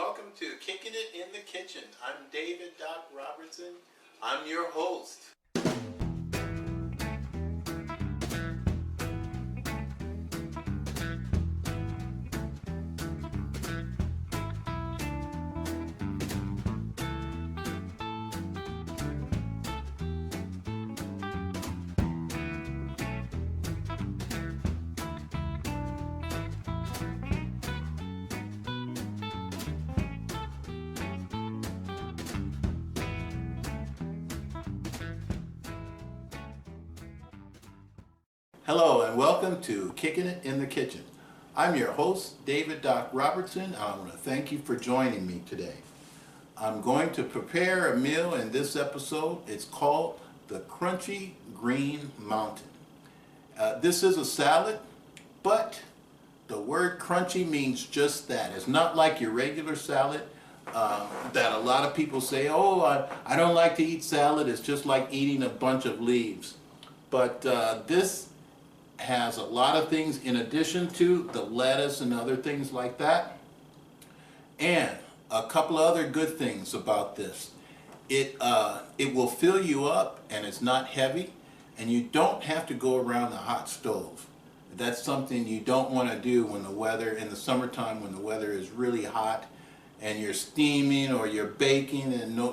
welcome to Kicking It in the Kitchen. I'm David Doc Robertson. I'm your host. Hello and welcome to Kicking It in the Kitchen. I'm your host, David Doc Robertson. I want to thank you for joining me today. I'm going to prepare a meal in this episode. It's called the Crunchy Green Mountain. This is a salad, but the word crunchy means just that. It's not like your regular salad that a lot of people say, oh, I don't like to eat salad. It's just like eating a bunch of leaves. But this has a lot of things in addition to the lettuce and other things like that. And a couple of other good things about this. It will fill you up and it's not heavy, and you don't have to go around the hot stove. That's something you don't want to do when the weather, in the summertime when the weather is really hot and you're steaming or you're baking, and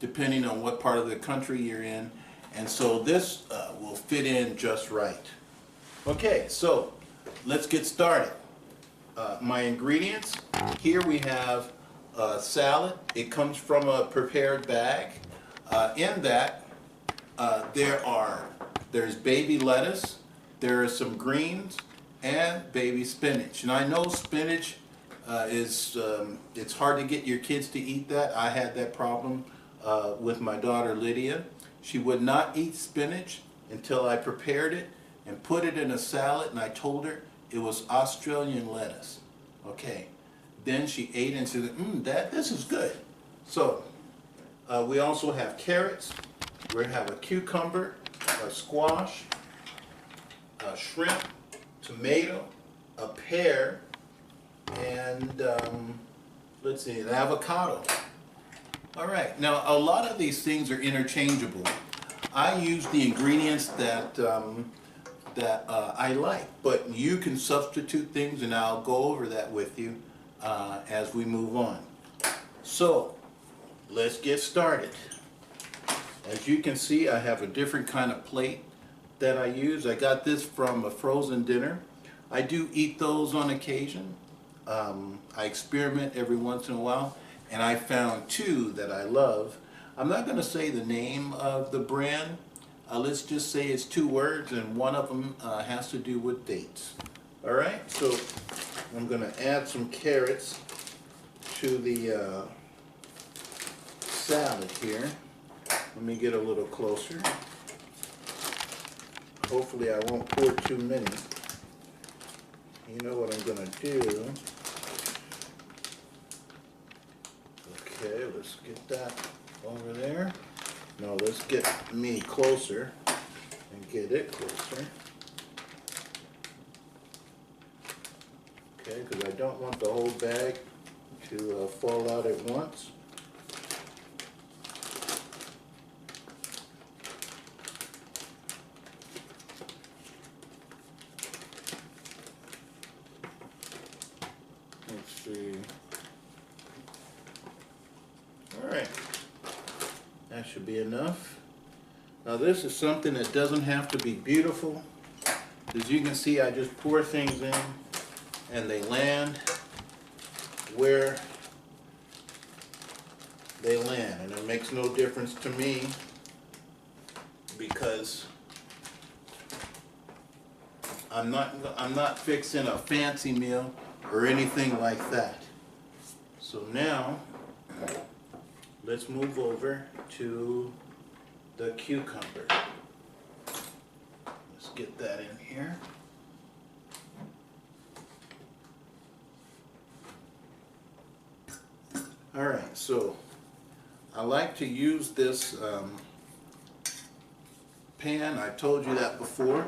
depending on what part of the country you're in. And so this will fit in just right. Okay, so let's get started. My ingredients, here we have a salad. It comes from a prepared bag. In that, there's baby lettuce, there are some greens, and baby spinach. And I know spinach it's hard to get your kids to eat that. I had that problem with my daughter Lydia. She would not eat spinach until I prepared it and put it in a salad, and I told her it was Australian lettuce. Okay. Then she ate it and said, Dad, this is good. So we also have carrots. We have a cucumber, a squash, a shrimp, tomato, a pear, and let's see, an avocado. All right, now a lot of these things are interchangeable. I use the ingredients that I like, but you can substitute things, and I'll go over that with you as we move on. So let's get started. As you can see, I have a different kind of plate that I use. I got this from a frozen dinner. I do eat those on occasion. I experiment every once in a while. And I found two that I love. I'm not going to say the name of the brand. Let's just say it's two words, and one of them has to do with dates. All right, so I'm going to add some carrots to the salad here. Let me get a little closer. Hopefully I won't pour too many. You know what I'm going to do. Okay, let's get that over there. No, let's get me closer and get it closer. Okay, because I don't want the whole bag to fall out at once. Let's see. Alright, that should be enough. Now this is something that doesn't have to be beautiful. As you can see, I just pour things in and they land where they land, and it makes no difference to me because I'm not fixing a fancy meal or anything like that. So now let's move over to the cucumber. Let's get that in here. All right, so I like to use this pan. I told you that before,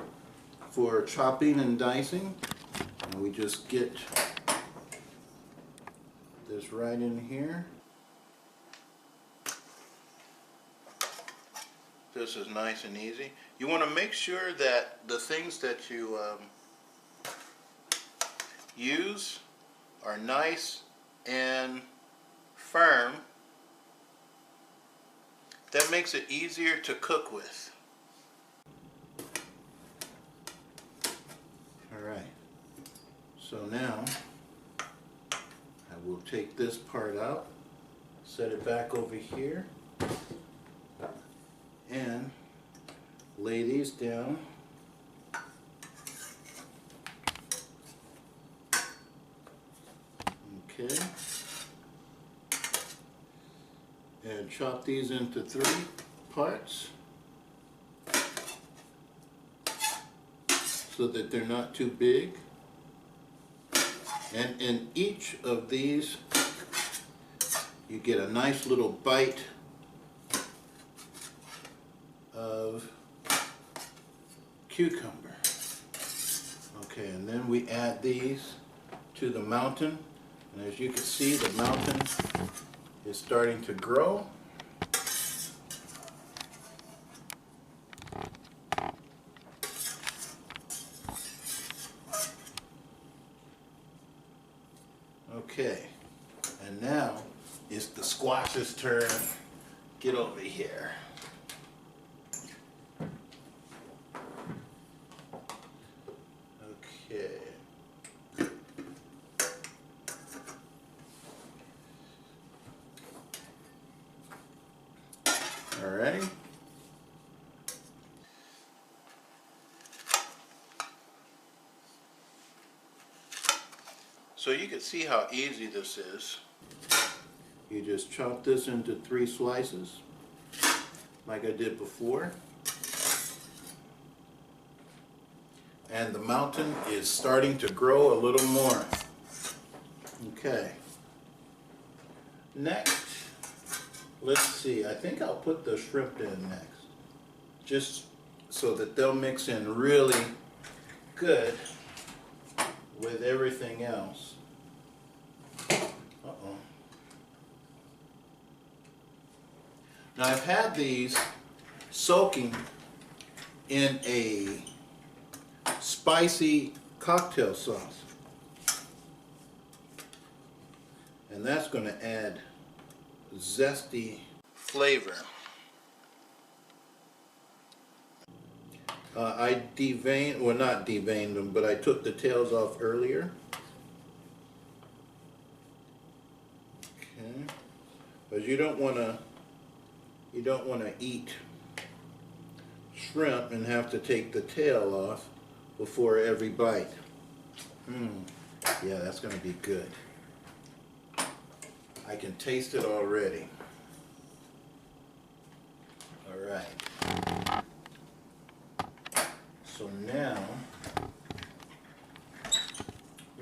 for chopping and dicing. And we just get this right in here. This is nice and easy. You want to make sure that the things that you use are nice and firm. That makes it easier to cook with. Alright, so now I will take this part out, set it back over here, and lay these down. Okay. And chop these into 3 parts so that they're not too big. And in each of these you get a nice little bite of cucumber. Okay, and then we add these to the mountain, and as you can see, the mountain is starting to grow. Okay, and now it's the squash's turn. Get over here. Okay. Alrighty. So you can see how easy this is. You just chop this into 3 slices, like I did before. And the mountain is starting to grow a little more. Okay. Next, let's see, I think I'll put the shrimp in next, just so that they'll mix in really good with everything else. Uh-oh. Now I've had these soaking in a spicy cocktail sauce, and that's going to add zesty flavor. I deveined, well, not deveined them, but I took the tails off earlier. Okay, but you don't want to eat shrimp and have to take the tail off before every bite. Yeah, that's going to be good. I can taste it already. All right. So now,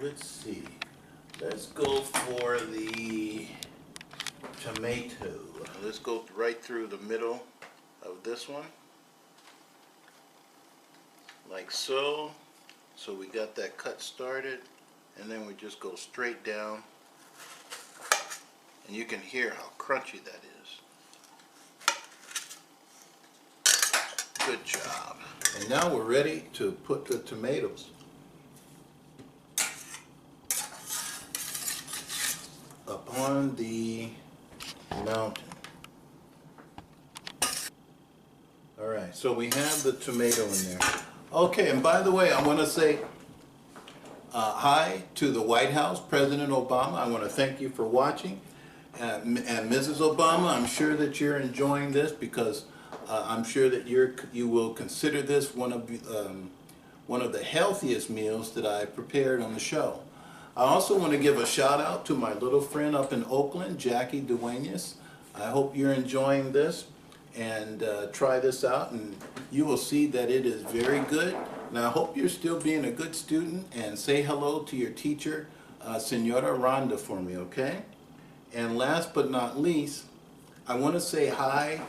let's see. Let's go for the tomato. Let's go right through the middle of this one, like so. So we got that cut started, and then we just go straight down, and you can hear how crunchy that is. Good job. And now we're ready to put the tomatoes upon the mountain. Alright, so we have the tomato in there. Okay, and by the way, I want to say hi to the White House, President Obama. I want to thank you for watching. And Mrs. Obama, I'm sure that you're enjoying this, because I'm sure that you will consider this one of the healthiest meals that I prepared on the show. I also want to give a shout out to my little friend up in Oakland, Jackie Duenas. I hope you're enjoying this, and try this out, and you will see that it is very good. And I hope you're still being a good student, and say hello to your teacher, Senora Rhonda, for me, okay? And last but not least, I want to say hi,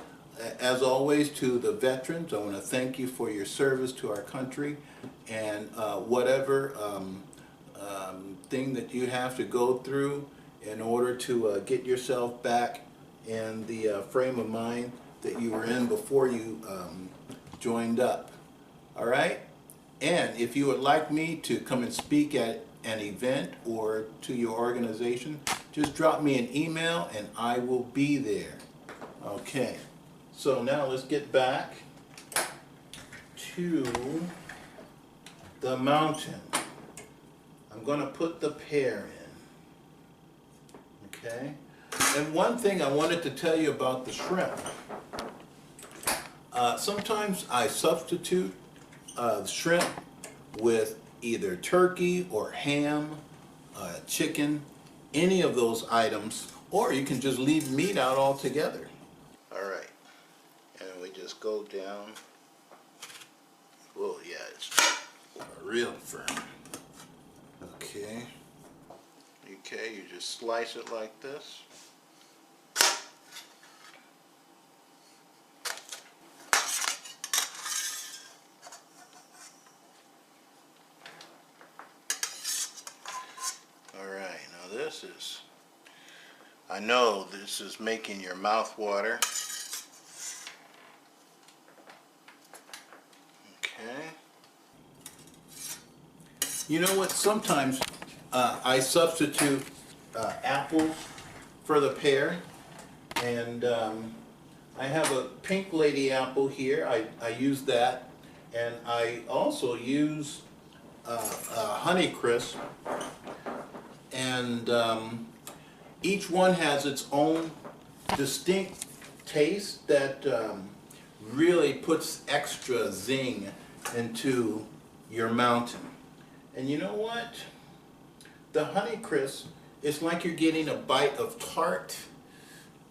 as always, to the veterans. I want to thank you for your service to our country, and whatever thing that you have to go through in order to get yourself back in the frame of mind that you were in before you joined up. All right? And if you would like me to come and speak at an event or to your organization, just drop me an email and I will be there. Okay, so now let's get back to the mountain. I'm going to put the pear in. Okay? And one thing I wanted to tell you about the shrimp. Sometimes I substitute shrimp with either turkey or ham, chicken, any of those items, or you can just leave meat out altogether. All right, and we just go down. Whoa, yeah, it's real firm. Okay. Okay, you just slice it like this. Alright, now this is, I know this is making your mouth water. Okay. You know what, sometimes I substitute apples for the pear, and I have a pink lady apple here. I use that, and I also use Honeycrisp, and each one has its own distinct taste that really puts extra zing into your mountain. And you know what? The Honeycrisp, it's like you're getting a bite of tart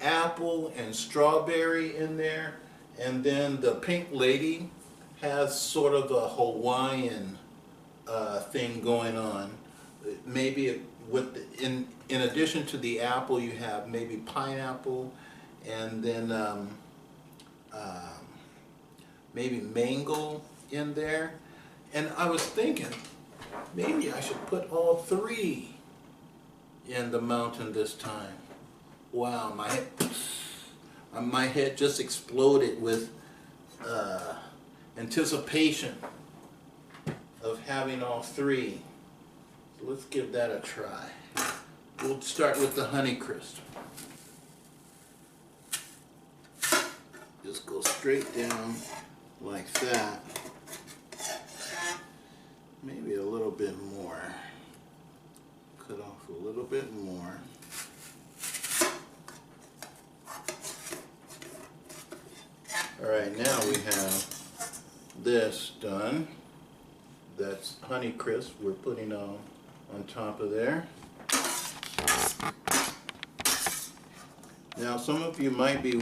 apple and strawberry in there, and then the pink lady has sort of a Hawaiian thing going on. Maybe with in addition to the apple, you have maybe pineapple, and then maybe mango in there. And I was thinking, maybe I should put all three in the mountain this time. Wow, my head just exploded with anticipation of having all three. So let's give that a try. We'll start with the Honeycrisp. Just go straight down like that. Maybe a little bit more. Cut off a little bit more. Alright, now we have this done. That's Honeycrisp we're putting on top of there. Now some of you might be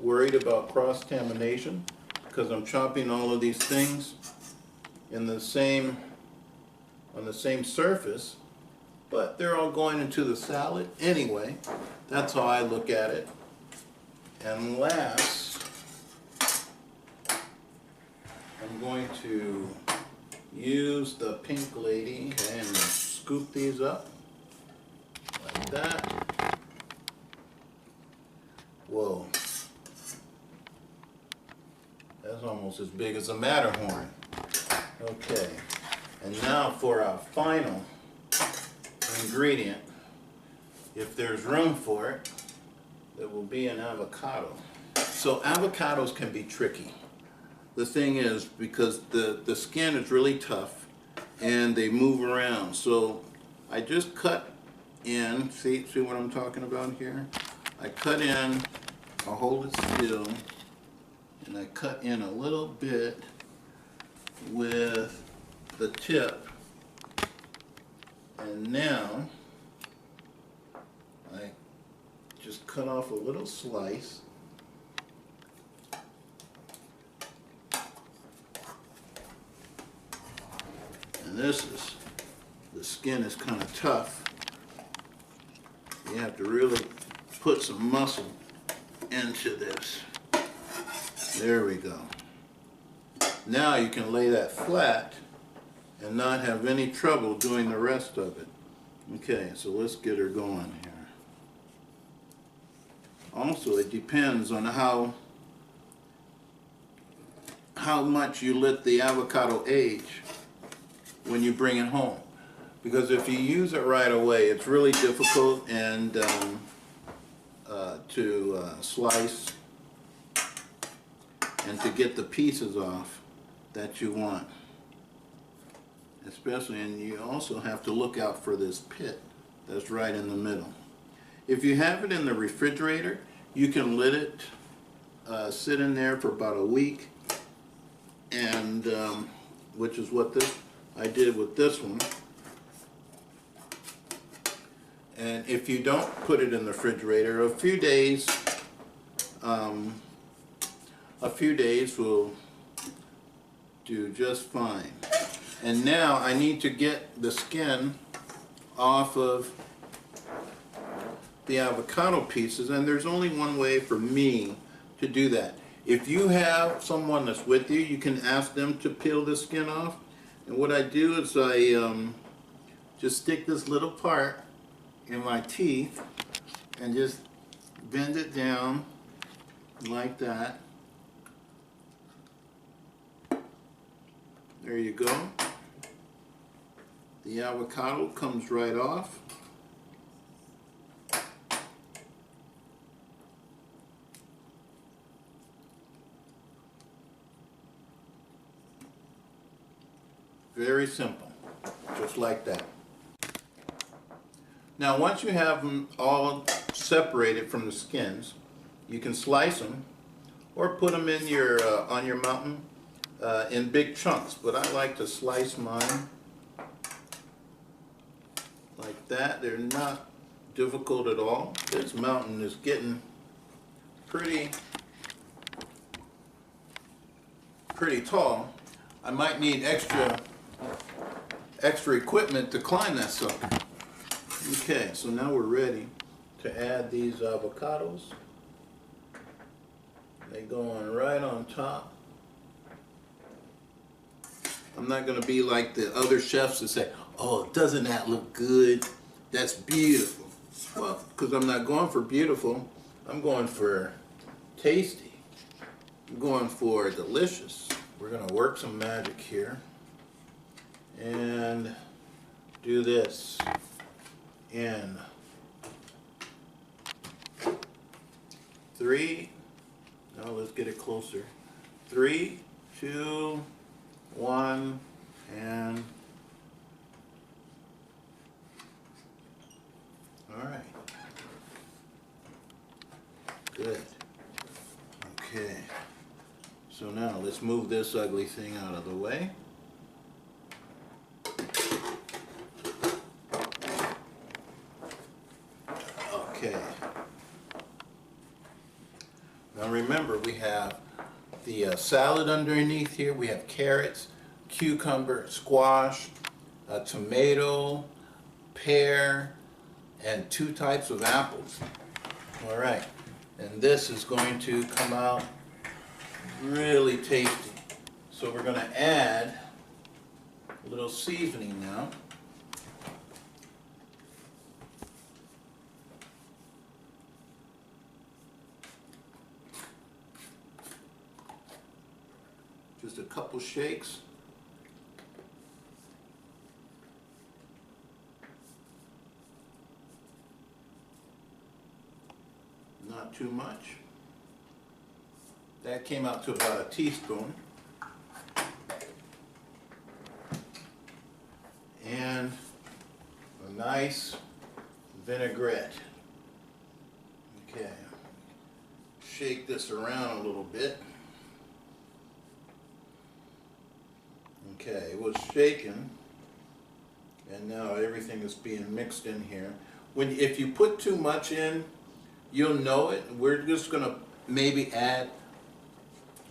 worried about cross-contamination because I'm chopping all of these things in the same on the same surface, but they're all going into the salad anyway. That's how I look at it. And last, I'm going to use the pink lady and scoop these up like that. Whoa, that's almost as big as a Matterhorn. Okay, and now for our final ingredient, if there's room for it, there will be an avocado. So avocados can be tricky. The thing is, because the skin is really tough and they move around. So I just cut in, see what I'm talking about here? I cut in, I hold it still, and I cut in a little bit with the tip. And now I just cut off a little slice. And the skin is kind of tough. You have to really put some muscle into this. There we go. Now you can lay that flat and not have any trouble doing the rest of it. Okay, so let's get her going here. Also, it depends on how much you let the avocado age when you bring it home. Because if you use it right away, it's really difficult and to slice and to get the pieces off that you want. Especially, and you also have to look out for this pit that's right in the middle. If you have it in the refrigerator, you can let it sit in there for about a week, and which is what I did with this one. And if you don't put it in the refrigerator, a few days will do just fine. And now I need to get the skin off of the avocado pieces, and there's only one way for me to do that. If you have someone that's with you, you can ask them to peel the skin off. And what I do is I just stick this little part in my teeth and just bend it down like that. There you go. The avocado comes right off. Very simple, just like that. Now once you have them all separated from the skins, you can slice them or put them in your on your mountain in big chunks, but I like to slice mine like that. They're not difficult at all. This mountain is getting pretty tall. I might need extra equipment to climb that sucker. Okay, so now we're ready to add these avocados. They go on right on top. I'm not going to be like the other chefs that say, oh, doesn't that look good? That's beautiful. Well, because I'm not going for beautiful, I'm going for tasty. I'm going for delicious. We're going to work some magic here and do this in 3, now let's get it closer. 3, 2, 1, and all right. Good. Okay. So now let's move this ugly thing out of the way. Okay. Now remember, we have the salad underneath here. We have carrots, cucumber, squash, tomato, pear, and 2 types of apples. All right. And this is going to come out really tasty. So we're going to add a little seasoning now. Just a couple shakes. Not too much. That came out to about a teaspoon. And a nice vinaigrette. Okay. Shake this around a little bit. Okay, it was shaken, and now everything is being mixed in here. If you put too much in, you'll know it. We're just going to maybe add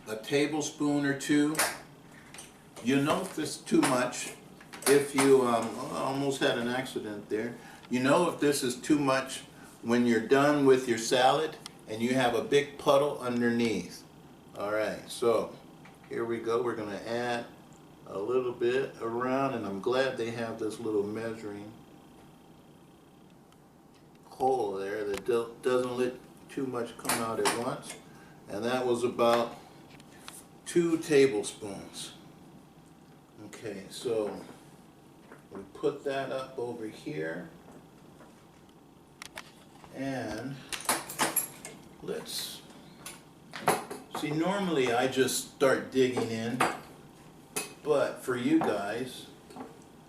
a tablespoon or 2. You'll know if it's too much. If you I almost had an accident there. You know if this is too much when you're done with your salad and you have a big puddle underneath. All right, so here we go. We're going to add a little bit around, and I'm glad they have this little measuring hole there that doesn't let too much come out at once. And that was about 2 tablespoons. Okay, so we put that up over here. And let's see, normally I just start digging in, but for you guys,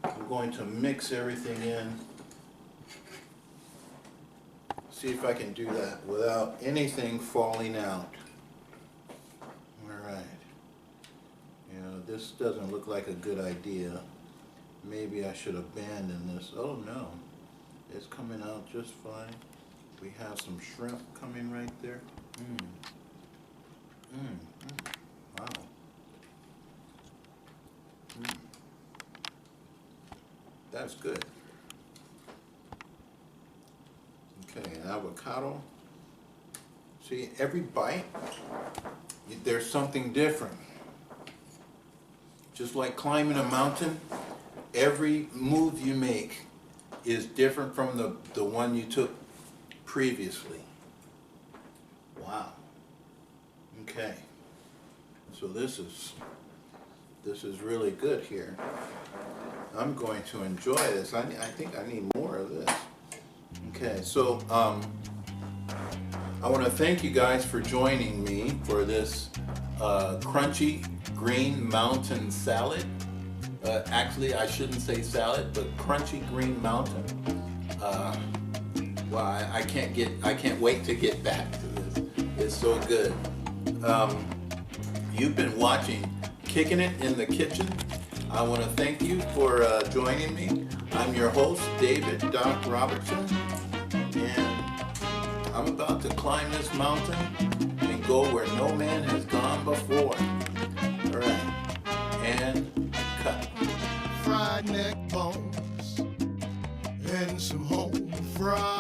I'm going to mix everything in. See if I can do that without anything falling out. All right. You know, this doesn't look like a good idea. Maybe I should abandon this. Oh no, it's coming out just fine. We have some shrimp coming right there. Wow. That's good. Okay, avocado. See, every bite, there's something different. Just like climbing a mountain, every move you make is different from the one you took previously. Wow. Okay. So this is really good here. I'm going to enjoy this. I think I need more of this. Okay, so I want to thank you guys for joining me for this crunchy green mountain salad. Actually, I shouldn't say salad, but crunchy green mountain. Well, I can't wait to get back to this. It's so good. You've been watching Kicking It in the Kitchen. I want to thank you for joining me. I'm your host, David Doc Robertson, and I'm about to climb this mountain and go where no man has gone before. All right, and cut. Fried neck bones and some home fried